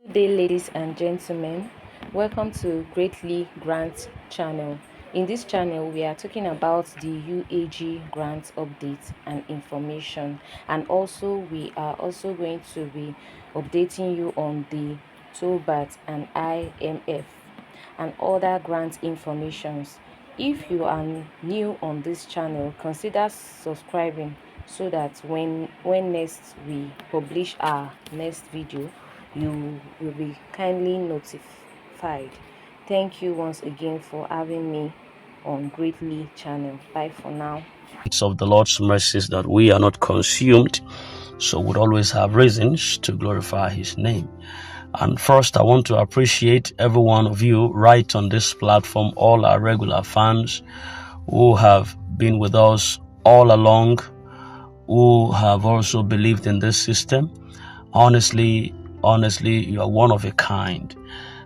Good day, ladies and gentlemen. Welcome to Greatly Grant channel. In this channel, we are talking about the UAG grant updates and information, and also we are also going to be updating you on the Theobarth and IMF and other grant informations. If you are new on this channel, consider subscribing so that when next we publish our next video, you will be kindly notified. Thank you once again for having me on Greatly channel. Bye for now. It's of the Lord's mercies that we are not consumed, so we'd always have reasons to glorify his name. And first, I want to appreciate every one of you right on this platform, all our regular fans who have been with us all along, who have also believed in this system. Honestly, you are one of a kind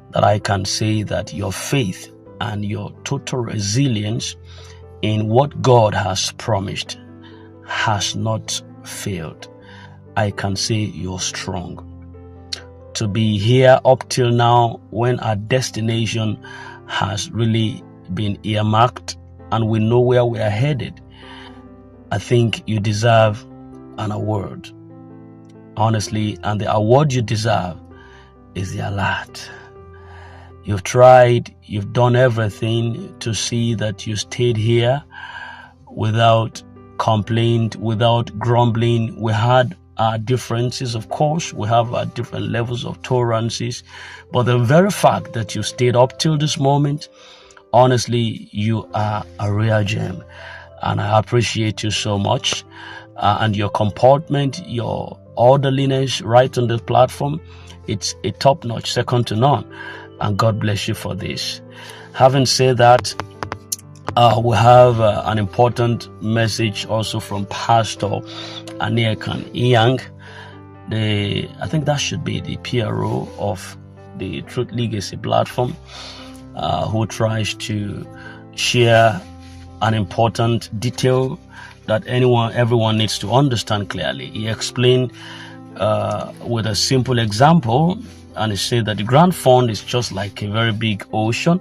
that I can say that your faith and your total resilience in what God has promised has not failed. I can say you're strong. To be here up till now when our destination has really been earmarked and we know where we are headed, I think you deserve an award. Honestly, and the award you deserve is the alert. You've tried, you've done everything to see that you stayed here without complaint, without grumbling. We had our differences, of course. We have our different levels of tolerances. But the very fact that you stayed up till this moment, honestly, you are a real gem. And I appreciate you so much. And your comportment, your orderliness right on the platform, it's a top-notch, second to none. And God bless you for this. Having said that, we have an important message also from Pastor Aniekan Young. I think that should be the PRO of the Truth Legacy platform, who tries to share an important detail that everyone needs to understand clearly. He explained with a simple example, and he said that the grant fund is just like a very big ocean.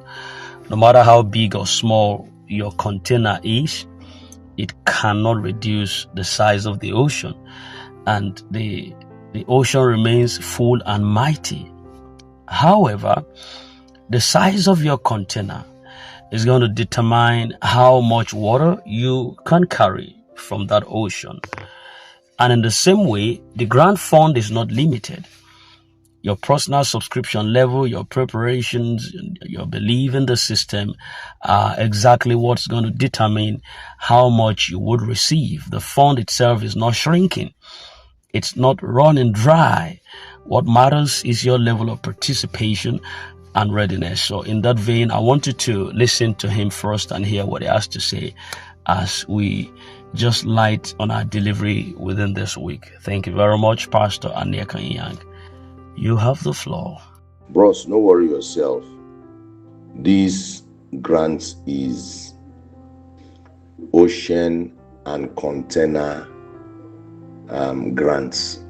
No matter how big or small your container is, it cannot reduce the size of the ocean, and the ocean remains full and mighty. However, the size of your container is going to determine how much water you can carry from that ocean. And in the same way, the grant fund is not limited. Your personal subscription level, your preparations, your belief in the system are exactly what's going to determine how much you would receive. The fund itself is not shrinking. It's not running dry. What matters is your level of participation and readiness. So in that vein, I want you to listen to him first and hear what he has to say as we just light on our delivery within this week. Thank you very much, Pastor Aniekan Young. You have the floor. Bros, no worry yourself. This grant is ocean and container grants.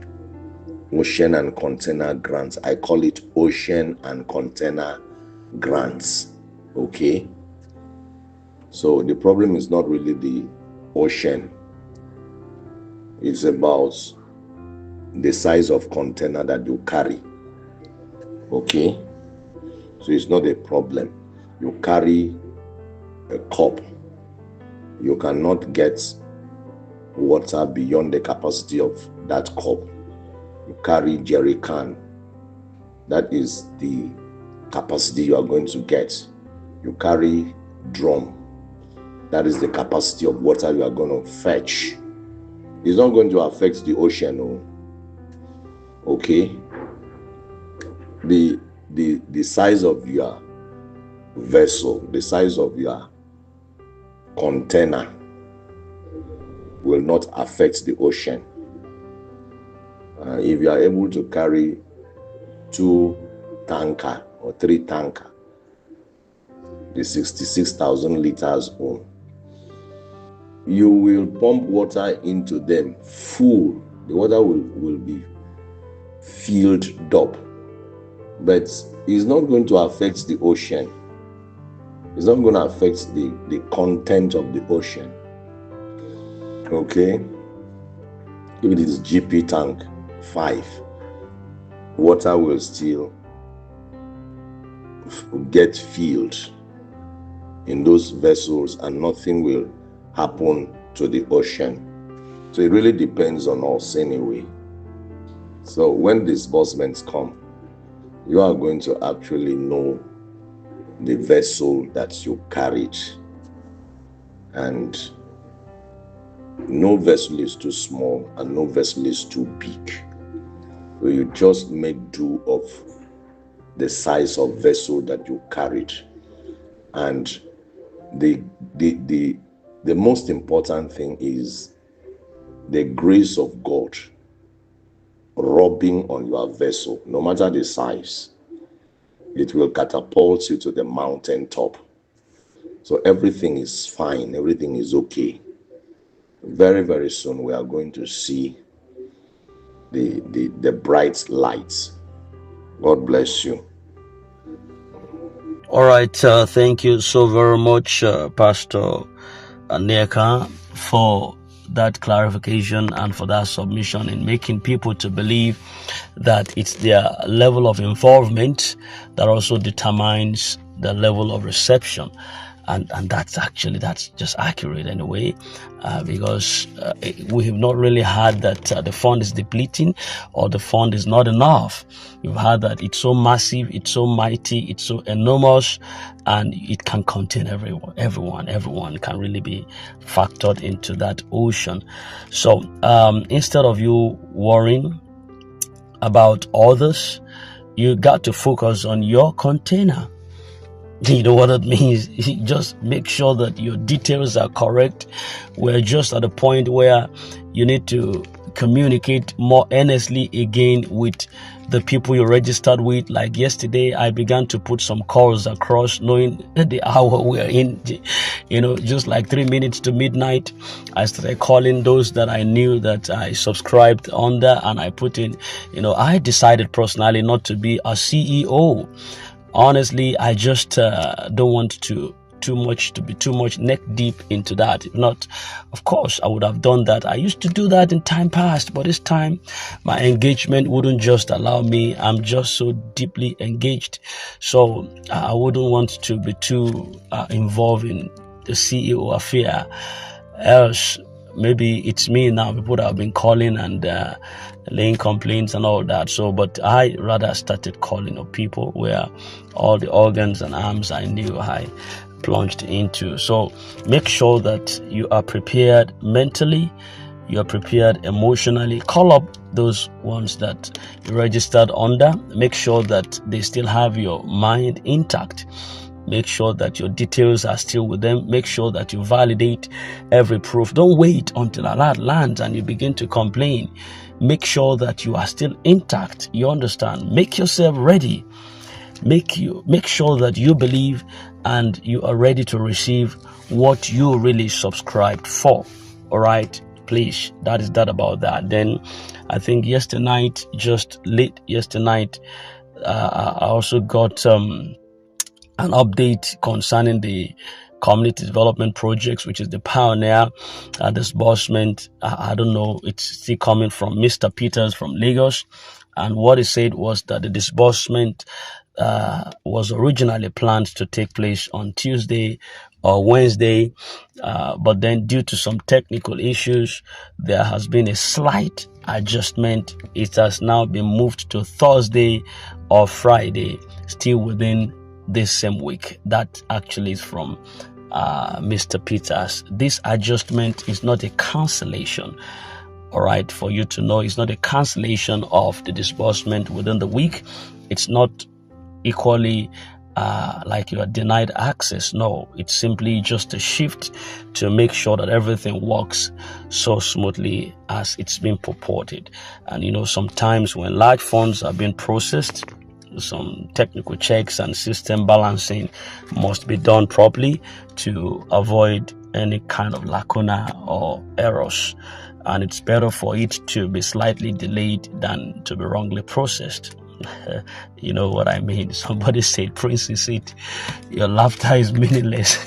Ocean and container grants. I call it ocean and container grants. Okay? So the problem is not really the ocean. It's about the size of container that you carry. Okay? So it's not a problem. You carry a cup. You cannot get water beyond the capacity of that cup. You carry jerry can. That is the capacity you are going to get. You carry drum. That is the capacity of water you are going to fetch. It's not going to affect the ocean. No. Okay, the size of your vessel, the size of your container will not affect the ocean. If you are able to carry 2 tanker or 3 tanker, the 66,000 liters on, you will pump water into them full. The water will be filled up. but it's not going to affect the ocean. It's not going to affect the content of the ocean. Okay? If it is GP tank 5, water will still get filled in those vessels and nothing will happen to the ocean. So it really depends on us anyway. So when disbursements come, you are going to actually know the vessel that you carried, and no vessel is too small and no vessel is too big. So you just make do of the size of vessel that you carried. And the most important thing is the grace of God rubbing on your vessel. No matter the size, it will catapult you to the mountain top. So everything is fine, everything is okay. Very, very soon we are going to see the bright lights. God bless you. All right, thank you so very much, Pastor Neka, for that clarification and for that submission in making people to believe that it's their level of involvement that also determines the level of reception. And that's just accurate in a way, because we have not really had that the fund is depleting or the fund is not enough. You've had that it's so massive, it's so mighty, it's so enormous, and it can contain everyone can really be factored into that ocean. So instead of you worrying about others, you got to focus on your container. You know what that means? Just make sure that your details are correct. We're just at a point where you need to communicate more earnestly again with the people you registered with. Like yesterday, I began to put some calls across, knowing the hour we're in. Just like 3 minutes to midnight, I started calling those that I knew that I subscribed under, and I put in, I decided personally not to be a CEO. Honestly, I just don't want to be too much neck deep into that. If not, of course, I would have done that. I used to do that in time past, but this time my engagement wouldn't just allow me. I'm just so deeply engaged. So I wouldn't want to be too involved in the CEO affair. Else, maybe it's me now. People that have been calling and laying complaints and all that. So, but I rather started calling up people where all the organs and arms I knew I plunged into. So make sure that you are prepared mentally, you are prepared emotionally. Call up those ones that you registered under. Make sure that they still have your mind intact. Make sure that your details are still with them. Make sure that you validate every proof. Don't wait until alert lands and you begin to complain. Make sure that you are still intact. You understand? Make yourself ready. Make sure that you believe and you are ready to receive what you really subscribed for. All right? Please, that is that about that. Then I think just late yesterday night, I also got an update concerning the community development projects, which is the pioneer disbursement. I don't know, it's still coming from Mr. Peters from Lagos. And what he said was that the disbursement was originally planned to take place on Tuesday or Wednesday, but then due to some technical issues, there has been a slight adjustment. It has now been moved to Thursday or Friday, still within this same week. That actually is from Mr. Peters. This adjustment is not a cancellation. All right, for you to know, it's not a cancellation of the disbursement within the week. It's not equally like you are denied access. No, it's simply just a shift to make sure that everything works so smoothly as it's been purported. And sometimes when large funds are being processed, some technical checks and system balancing must be done properly to avoid any kind of lacuna or errors. And it's better for it to be slightly delayed than to be wrongly processed. You know what I mean? Somebody said, Prince, is it? Your laughter is meaningless.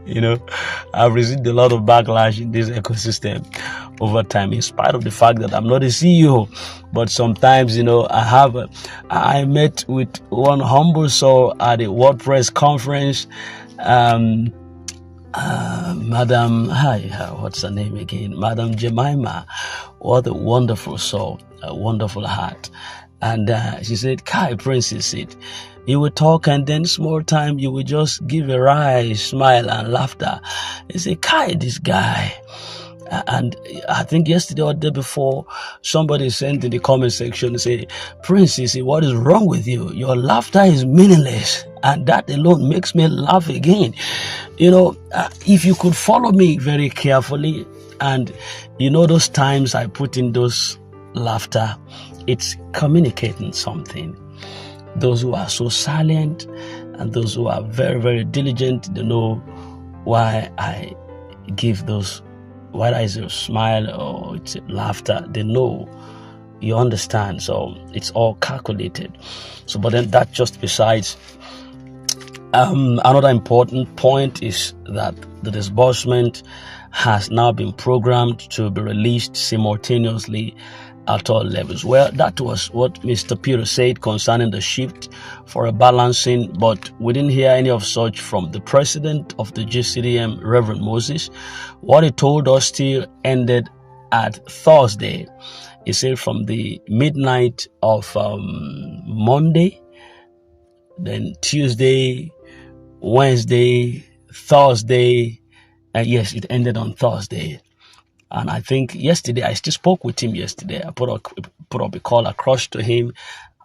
You know, I've received a lot of backlash in this ecosystem over time, in spite of the fact that I'm not a CEO. But sometimes, you know, I met with one humble soul at a WordPress conference. Madam, what's her name again? Madam Jemima. What a wonderful soul, a wonderful heart. And she said, Kai, Princess said, you will talk and then small time you will just give a wry smile and laughter. He said, Kai, this guy. And I think yesterday or the day before, somebody sent in the comment section and say, Princess, what is wrong with you? Your laughter is meaningless. And that alone makes me laugh again. You know, if you could follow me very carefully, and you know those times I put in those laughter, it's communicating something. Those who are so silent and those who are very, very diligent, they know why I give those, whether it's a smile or it's a laughter, they know, you understand. So it's all calculated. So, but then that just besides. Another important point is that the disbursement has now been programmed to be released simultaneously at all levels. Well, that was what Mr. Peter said concerning the shift for a balancing, but we didn't hear any of such from the president of the GCDM, Reverend Moses. What he told us still ended at Thursday. He said from the midnight of Monday, then Tuesday, Wednesday, Thursday, and yes, it ended on Thursday. And I think yesterday, I still spoke with him yesterday. I put up a call across to him.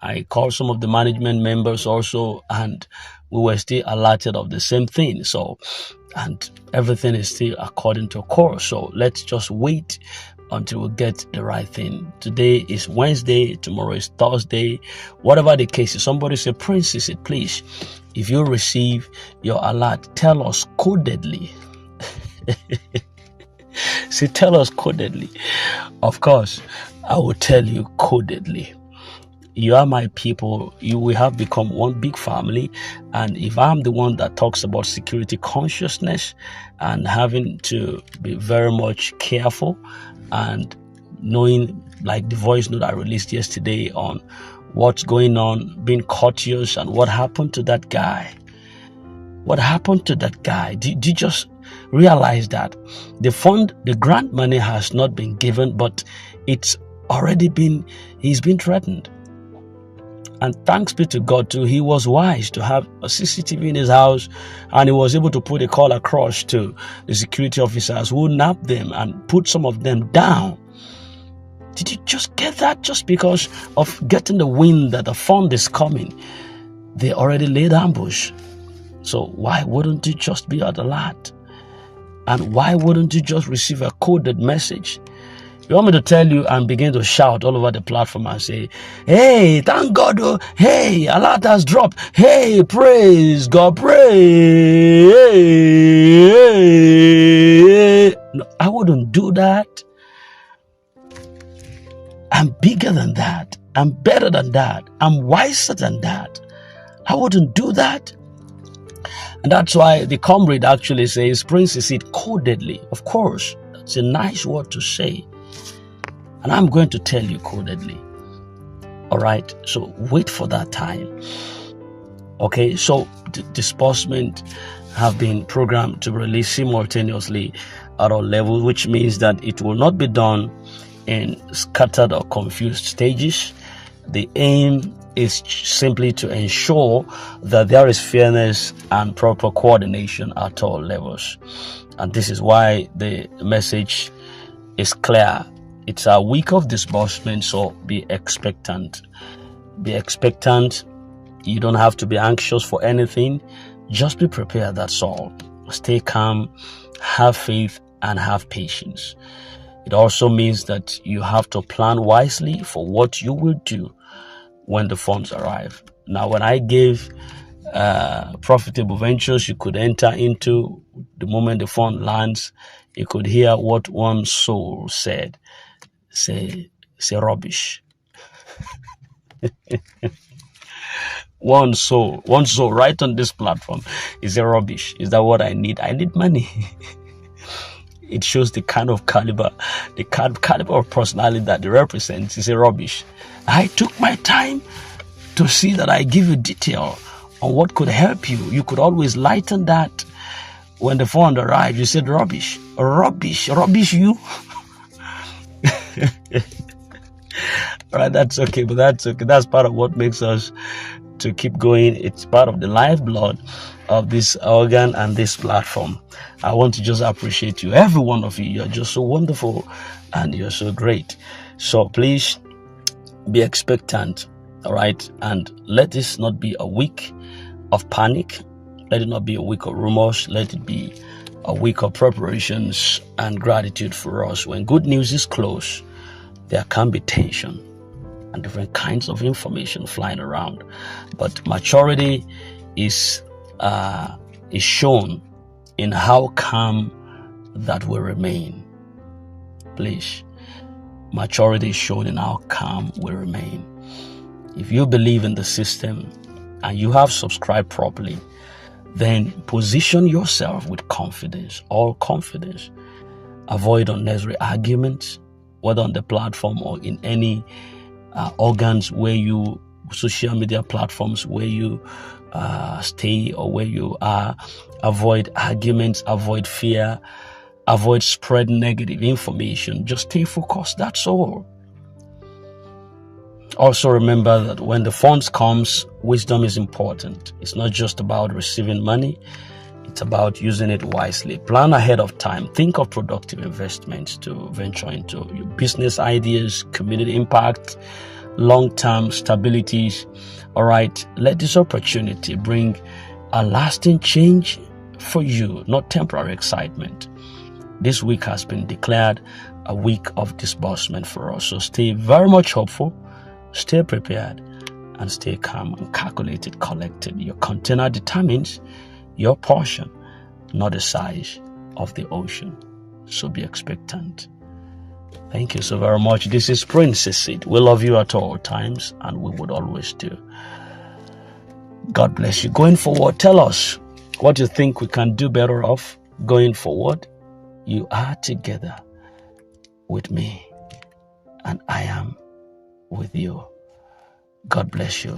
I called some of the management members also, and we were still alerted of the same thing. So, and everything is still according to course. So let's just wait until we get the right thing. Today is Wednesday, tomorrow is Thursday. Whatever the case is, somebody said, Princess, please, if you receive your alert, tell us codedly. See, tell us codedly. Of course, I will tell you codedly. You are my people. We have become one big family. And if I'm the one that talks about security consciousness and having to be very much careful and knowing, like the voice note I released yesterday on what's going on, being courteous, and what happened to that guy. What happened to that guy? Did you just realize that the grant money has not been given, but it's already he's been threatened. And thanks be to God too, he was wise to have a CCTV in his house, and he was able to put a call across to the security officers who nabbed them and put some of them down. Did you just get that? Just because of getting the wind that the fund is coming, they already laid ambush. So why wouldn't you just be at alert? And why wouldn't you just receive a coded message? You want me to tell you and begin to shout all over the platform and say, hey, thank God, oh, hey, alert has dropped, hey, praise God, praise. No, I wouldn't do that. I'm bigger than that. I'm better than that. I'm wiser than that. I wouldn't do that. And that's why the comrade actually says, Prince, is it codedly? Of course, that's a nice word to say. And I'm going to tell you codedly. All right, so wait for that time. Okay, so the disbursement have been programmed to release simultaneously at all levels, which means that it will not be done in scattered or confused stages. The aim is simply to ensure that there is fairness and proper coordination at all levels. And this is why the message is clear. It's a week of disbursement, so be expectant. Be expectant. You don't have to be anxious for anything. Just be prepared, that's all. Stay calm, have faith, and have patience. It also means that you have to plan wisely for what you will do when the funds arrive. Now, when I gave profitable ventures you could enter into the moment the fund lands, you could hear what one soul said. Say, It's a rubbish. One soul right on this platform is a rubbish. Is that what I need? I need money. It shows the kind of caliber, of personality that it represents. Is a rubbish. I took my time to see that I give you detail on what could help you. You could always lighten that. When the phone arrived, you said rubbish you. Right, that's okay, but that's okay. That's part of what makes us to keep going. It's part of the lifeblood of this organ and this platform. I want to just appreciate you, every one of you. You're just so wonderful and you're so great. So please be expectant, all right? And let this not be a week of panic. Let it not be a week of rumors. Let it be a week of preparations and gratitude for us. When good news is close, there can be tension and different kinds of information flying around. But maturity is shown in how calm that will remain. Please, maturity is shown in how calm we remain. If you believe in the system and you have subscribed properly, then position yourself with confidence, all confidence. Avoid unnecessary arguments, whether on the platform or in any organs where you, social media platforms where you stay or where you are. Avoid arguments, avoid fear, avoid spread negative information. Just stay focused, that's all. Also remember that when the funds comes, wisdom is important. It's not just about receiving money, it's about using it wisely. Plan ahead of time. Think of productive investments to venture into your business ideas, community impact, long-term stabilities. All right, let this opportunity bring a lasting change for you, not temporary excitement. This week has been declared a week of disbursement for us. So stay very much hopeful, stay prepared, and stay calm and calculated, collected. Your container determines your portion, not the size of the ocean. So be expectant. Thank you so very much. This is Princess Seed. We love you at all times, and we would always do. God bless you. Going forward, tell us what you think we can do better off going forward. You are together with me, and I am with you. God bless you.